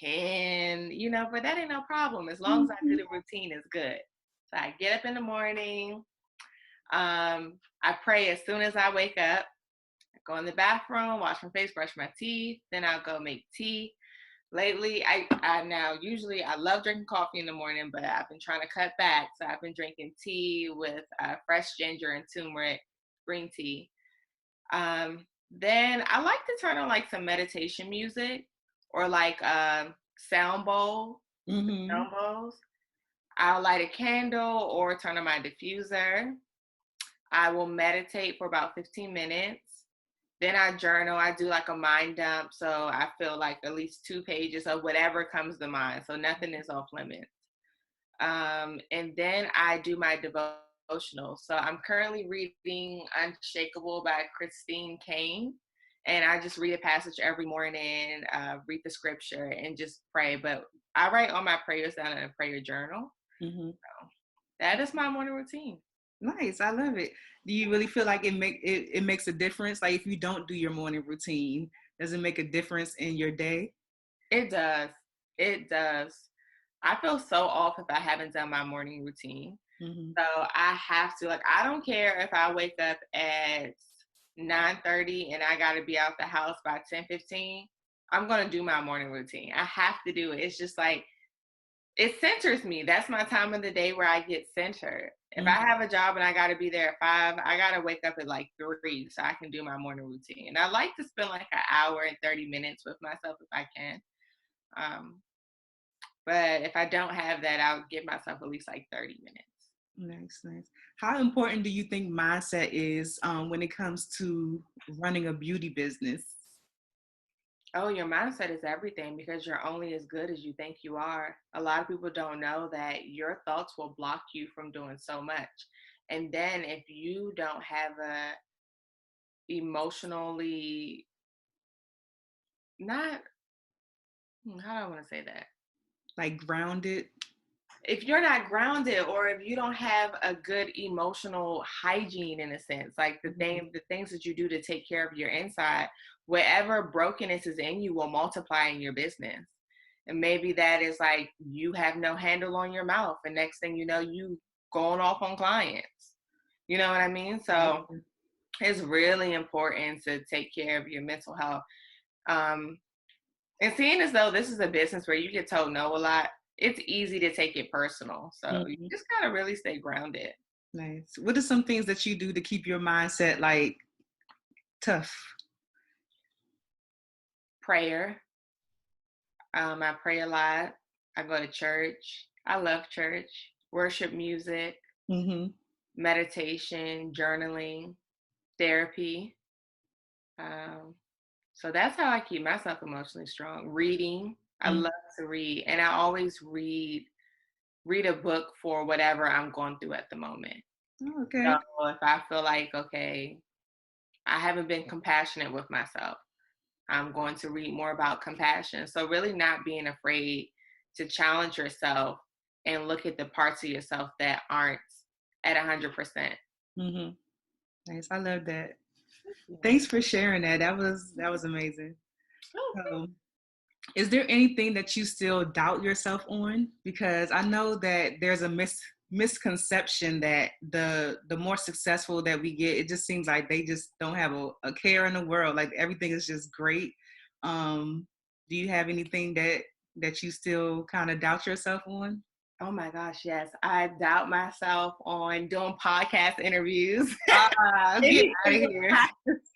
10, but that ain't no problem. As long as I do the routine, it's good. So I get up in the morning. I pray as soon as I wake up. I go in the bathroom, wash my face, brush my teeth. Then I'll go make tea. Lately, I now usually I love drinking coffee in the morning, but I've been trying to cut back. So I've been drinking tea with fresh ginger and turmeric green tea. Then I like to turn on like some meditation music or like sound bowl, sound bowls. I'll light a candle or turn on my diffuser. I will meditate for about 15 minutes. Then I journal. I do like a mind dump. So I feel like at least 2 pages of whatever comes to mind. So nothing is off limits. And then I do my devotional. So I'm currently reading Unshakable by Christine Kane. And I just read a passage every morning, read the scripture, and just pray. But I write all my prayers down in a prayer journal. So that is my morning routine. Nice. I love it. Do you really feel like it makes a difference? Like if you don't do your morning routine, does it make a difference in your day? It does. It does. I feel so off if I haven't done my morning routine. So I have to, like, I don't care if I wake up at 9:30 and I got to be out the house by 10:15. I'm going to do my morning routine. I have to do it. It's just like, it centers me. That's my time of the day where I get centered. If I have a job and I got to be there at 5, I got to wake up at like 3 so I can do my morning routine. And I like to spend like an hour and 30 minutes with myself if I can. But if I don't have that, I'll give myself at least like 30 minutes. Nice. How important do you think mindset is when it comes to running a beauty business? Oh, your mindset is everything because you're only as good as you think you are. A lot of people don't know that your thoughts will block you from doing so much. And then if you don't have a emotionally not, how do I want to say that? Like grounded? If you're not grounded or if you don't have a good emotional hygiene in a sense, like the things that you do to take care of your inside, whatever brokenness is in you will multiply in your business. And maybe that is like you have no handle on your mouth and next thing you know, you going off on clients. You know what I mean? So it's really important to take care of your mental health. And seeing as though this is a business where you get told no a lot, it's easy to take it personal. So you just gotta really stay grounded. Nice. What are some things that you do to keep your mindset like tough? Prayer. I pray a lot. I go to church. I love church. Worship music, meditation, journaling, therapy. So that's how I keep myself emotionally strong. Reading. I love to read. And I always read a book for whatever I'm going through at the moment. Okay. So if I feel like, okay, I haven't been compassionate with myself, I'm going to read more about compassion. So really not being afraid to challenge yourself and look at the parts of yourself that aren't at 100%. Nice. I love that. Thanks for sharing that. That was amazing. Is there anything that you still doubt yourself on? Because I know that there's a misconception that the more successful that we get, it just seems like they just don't have a care in the world. Like everything is just great. Do you have anything that you still kind of doubt yourself on? Oh my gosh, yes. I doubt myself on doing podcast interviews. Get out of here.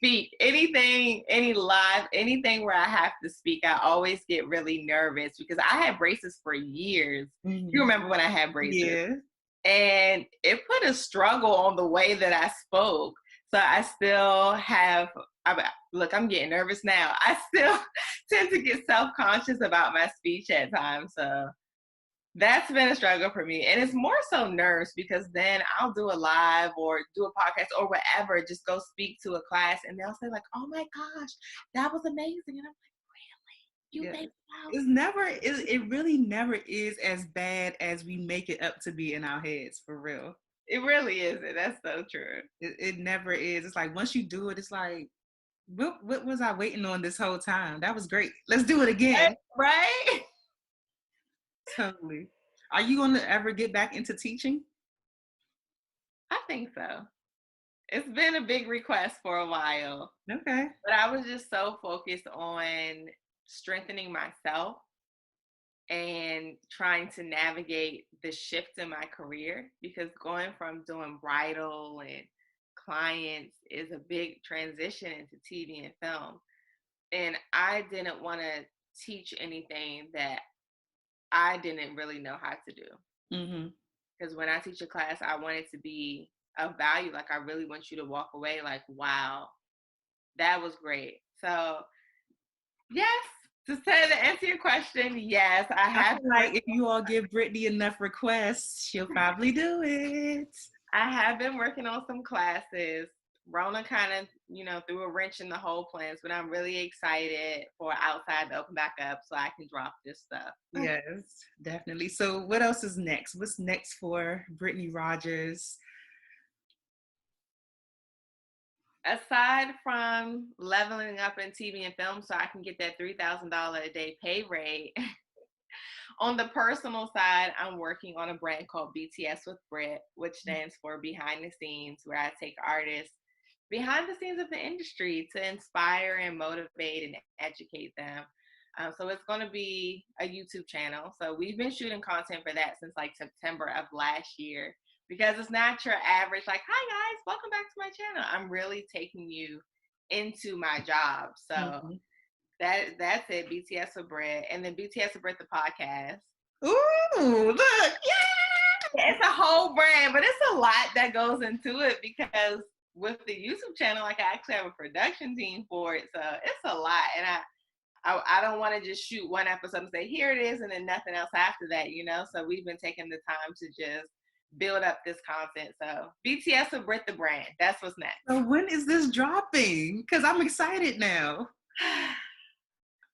speak. Anything, any live, anything where I have to speak, I always get really nervous because I had braces for years. You remember when I had braces? Yeah. And it put a struggle on the way that I spoke. So I still have, look, I'm getting nervous now. I still tend to get self-conscious about my speech at times. So that's been a struggle for me. And it's more so nerves because then I'll do a live or do a podcast or whatever, just go speak to a class and they'll say like, oh my gosh, that was amazing. And I'm like, really? You made it really never is as bad as we make it up to be in our heads, for real. It really isn't. That's so true. It never is. It's like once you do it, it's like, what was I waiting on this whole time? That was great. Let's do it again. Right? Totally. Are you going to ever get back into teaching? I think so. It's been a big request for a while. Okay. But I was just so focused on strengthening myself and trying to navigate the shift in my career, because going from doing bridal and clients is a big transition into TV and film. And I didn't want to teach anything that I didn't really know how to do. Because when I teach a class, I want it to be of value. Like, I really want you to walk away like, wow, that was great. So, yes, to answer your question, yes, I have. Like, if you all give Brittany enough requests, she'll probably do it. I have been working on some classes. Rona kind of, threw a wrench in the whole plans, but I'm really excited for outside to open back up so I can drop this stuff. Yes, definitely. So what else is next? What's next for Brittany Rogers? Aside from leveling up in TV and film so I can get that $3,000 a day pay rate, on the personal side, I'm working on a brand called BTS with Brit, which stands for Behind the Scenes, where I take artists behind the scenes of the industry to inspire and motivate and educate them. So it's going to be a YouTube channel. So we've been shooting content for that since like September of last year, because it's not your average, like, hi guys, welcome back to my channel. I'm really taking you into my job. So that's it, BTS with Brit. And then BTS with Brit, the podcast. Ooh, look, yeah! It's a whole brand, but it's a lot that goes into it, because with the YouTube channel, like, I actually have a production team for it. So it's a lot. And I don't want to just shoot one episode and say, here it is, and then nothing else after that, So we've been taking the time to just build up this content. So BTS with Brit, the brand. That's what's next. So when is this dropping? Because I'm excited now.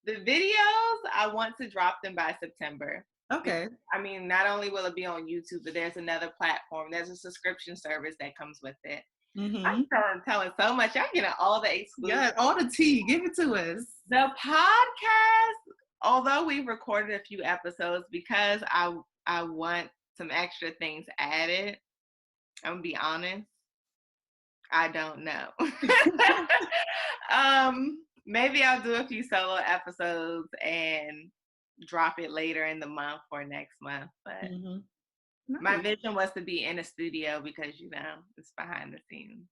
The videos, I want to drop them by September. Okay. I mean, not only will it be on YouTube, but there's another platform. There's a subscription service that comes with it. I'm telling so much. Y'all getting all the exclusive. Yeah, all the tea. Give it to us. The podcast, although we've recorded a few episodes, because I want some extra things added, I'm going to be honest, I don't know. Maybe I'll do a few solo episodes and drop it later in the month or next month. But my vision was to be in a studio because, it's behind the scenes.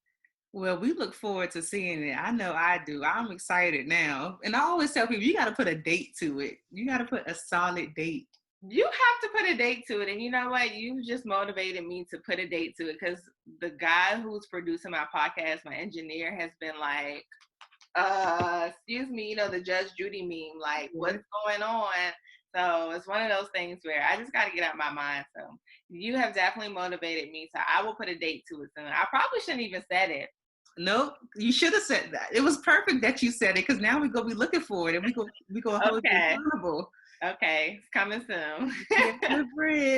Well, we look forward to seeing it. I know I do. I'm excited now. And I always tell people, you got to put a date to it. You got to put a solid date. You have to put a date to it. And you know what? You just motivated me to put a date to it, because the guy who's producing my podcast, my engineer, has been like, excuse me, the Judge Judy meme, like, what's going on? So it's one of those things where I just got to get out of my mind. So you have definitely motivated me. So I will put a date to it soon. I probably shouldn't even said it. Nope, you should have said that. It was perfect that you said it, because now we're going to be looking for it, and we go hold you accountable. Okay, it's coming soon.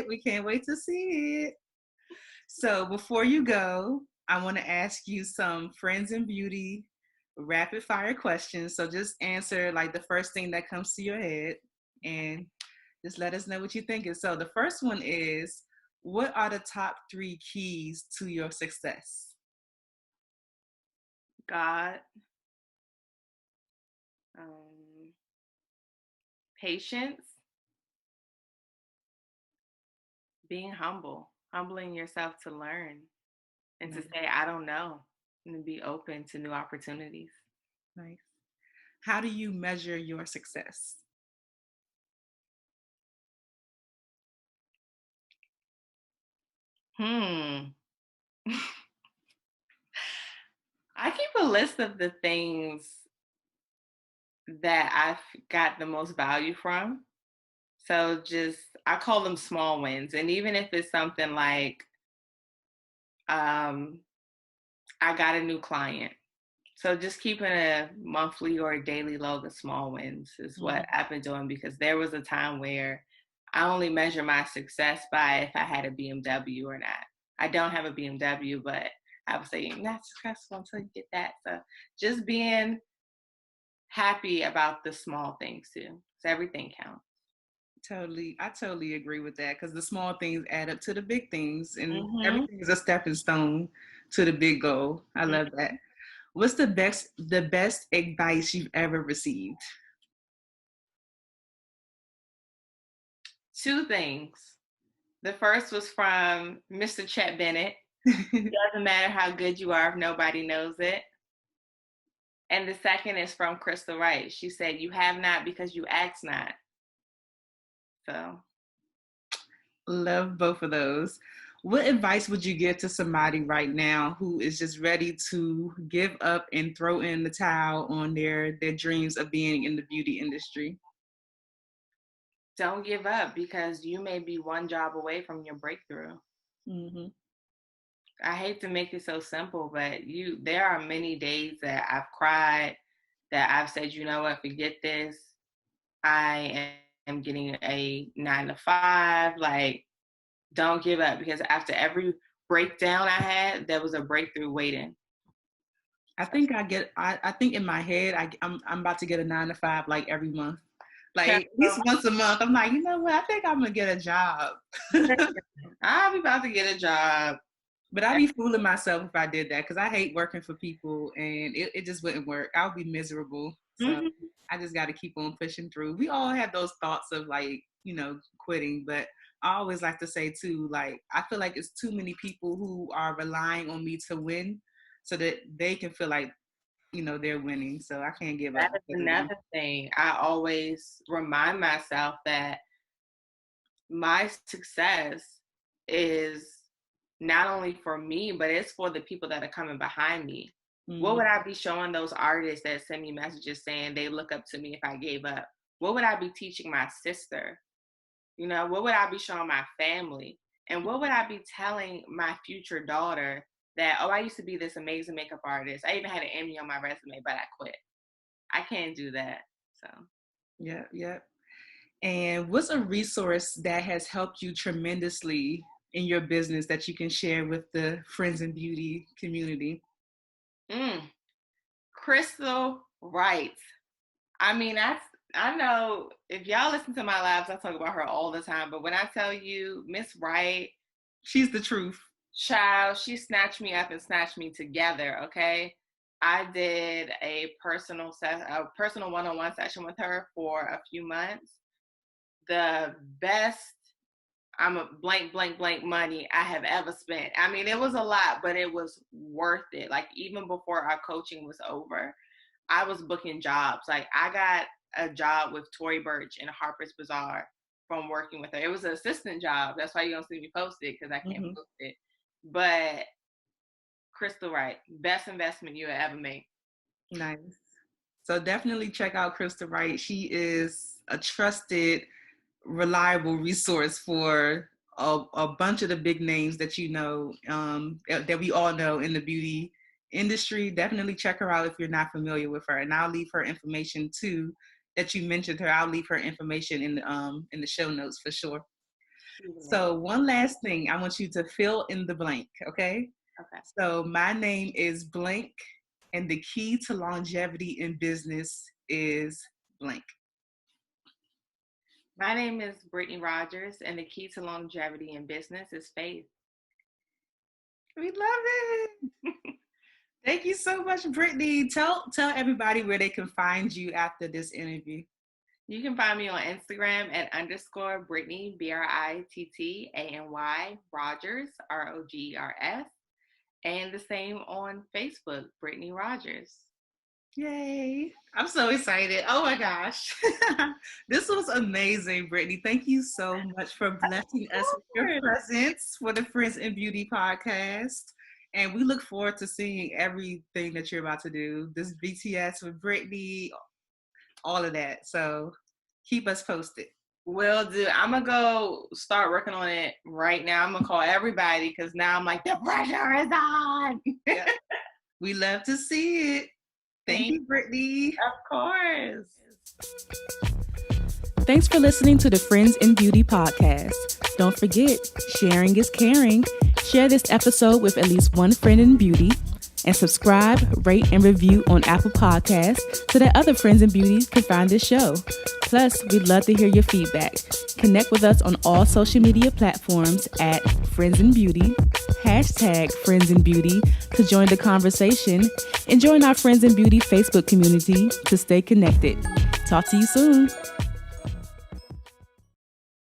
We can't wait to see it. So before you go, I want to ask you some Friends in Beauty rapid fire questions. So just answer like the first thing that comes to your head and just let us know what you're thinking. So the first one is, what are the top 3 keys to your success? God, patience, being humbling yourself to learn and to say, I don't know. and be open to new opportunities. Nice. How do you measure your success? Hmm. I keep a list of the things that I've got the most value from. So just I call them small wins. And even if it's something like um I got a new client. So just keeping a monthly or a daily log of small wins is what Mhm. I've been doing, because there was a time where I only measure my success by if I had a BMW or not. I don't have a BMW, but I would say you're not successful until you get that. So just being happy about the small things too. So everything counts. I totally agree with that because the small things add up to the big things, and Hmm. everything is a stepping stone to the big goal. I love that. What's the best advice you've ever received? Two things. The first was from Mr. Chet Bennett. Doesn't matter how good you are if nobody knows it. And the second is from Crystal Wright. She said, "You have not because you ask not." So, Love both of those. What advice would you give to somebody right now who is just ready to give up and throw in the towel on their dreams of being in the beauty industry? don't give up, because you may be one job away from your breakthrough. Hmm. I hate to make it so simple, but there are many days that I've cried, that I've said, you know what, forget this. I am getting a 9 to 5. Like, don't give up, because after every breakdown I had, there was a breakthrough waiting. I think in my head I'm about to get a 9 to 5 like every month. Child, Like at least once a month. I'm like, you know what? I think I'm gonna get a job. I'll be about to get a job. But I'd be fooling myself if I did that because I hate working for people and it just wouldn't work. I would be miserable. So Mhm. I just got to keep on pushing through. We all have those thoughts of like, quitting. But I always like to say too, like, I feel like it's too many people who are relying on me to win so that they can feel like, they're winning. So I can't give up That is because of them. another thing. I always remind myself that my success is not only for me, but it's for the people that are coming behind me. What Mm, would I be showing those artists that send me messages saying they look up to me if I gave up? What would I be teaching my sister? What would I be showing my family? And what would I be telling my future daughter that, oh, I used to be this amazing makeup artist. I even had an Emmy on my resume, but I quit. I can't do that. So yeah, yeah. And what's a resource that has helped you tremendously in your business that you can share with the Friends in Beauty community? mm, Crystal Wright. I mean, I know if y'all listen to my lives, I talk about her all the time. But when I tell you, Miss Wright, She's the truth. child, she snatched me up and snatched me together. Okay, I did a personal one-on-one session with her for a few months. The best, I'm a blank, blank, blank money I have ever spent. I mean, it was a lot, but it was worth it. Like, even before our coaching was over, I was booking jobs. Like, I got a job with Tory Burch in Harper's Bazaar from working with her. It was an assistant job. That's why you don't see me post it, because I can't Hmm. post it. But Crystal Wright, best investment you ever make. Nice. So definitely check out Krista Wright. She is a trusted, reliable resource for a bunch of the big names that that we all know in the beauty industry. Definitely check her out if you're not familiar with her. And I'll leave her information too. That you mentioned her, I'll leave her information in the show notes for sure. So one last thing, I want you to fill in the blank, okay? Okay. So my name is blank, and the key to longevity in business is blank. My name is Brittany Rogers, and the key to longevity in business is faith. We love it. Thank you so much, Brittany. Tell everybody where they can find you after this interview. You can find me on Instagram at _ Brittany, BRITTANY, Rogers, ROGERS. And the same on Facebook, Brittany Rogers. Yay. I'm so excited. Oh my gosh. This was amazing, Brittany. Thank you so much for blessing us with your presence for the Friends in Beauty podcast. And we look forward to seeing everything that you're about to do. This BTS with Brittany, all of that. So keep us posted. Will do. I'm going to go start working on it right now. I'm going to call everybody because now I'm like, the pressure is on. Yeah. We love to see it. Thank you, Brittany. Of course. Thanks for listening to the Friends in Beauty podcast. Don't forget, sharing is caring. Share this episode with at least one friend in beauty. And subscribe, rate, and review on Apple Podcasts so that other friends in beauty can find this show. Plus, we'd love to hear your feedback. Connect with us on all social media platforms at Friends in Beauty, #Friends in Beauty to join the conversation, and join our Friends in Beauty Facebook community to stay connected. Talk to you soon.